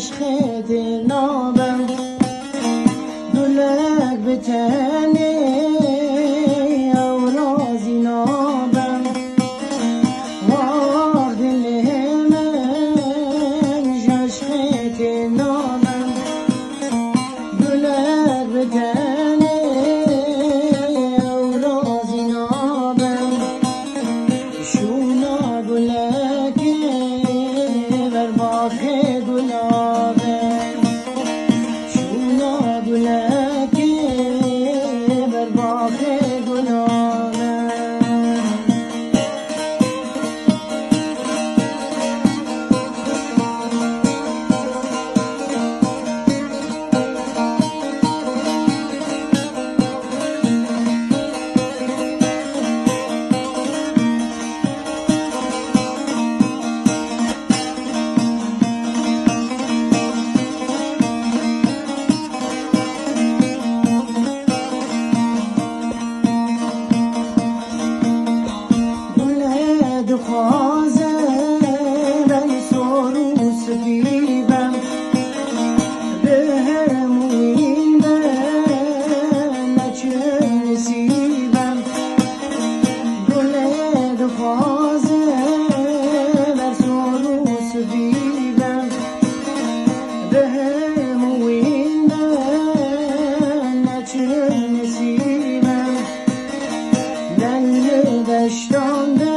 عشقت نابم گلک به تنه او رازی نابم واه دل من عشقت نابم گلک به تنه او رازی نابم شونا گلک بر باغ گلابه شونا گلک بر باغ گلابه خوازه من سرو سفیدم به هر موینده نچه نسیبم گل خوازه من سرو سفیدم به هر موینده نچه نسیبم لنگ دشتانده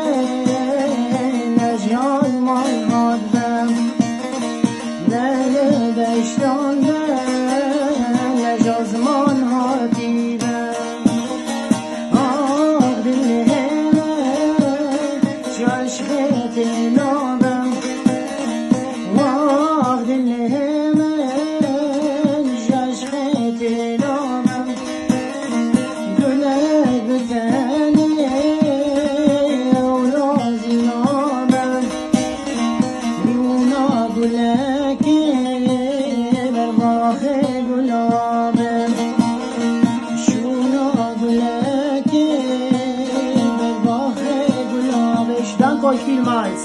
نجازمان ها دیدم آه دل من عشقت نابم واه دل من عشقت نابم گلک به تنه او رازی نابم یونا گلک بر باغ گلابه شونا گلک بر باغ گلابه. Danke euch vielmals.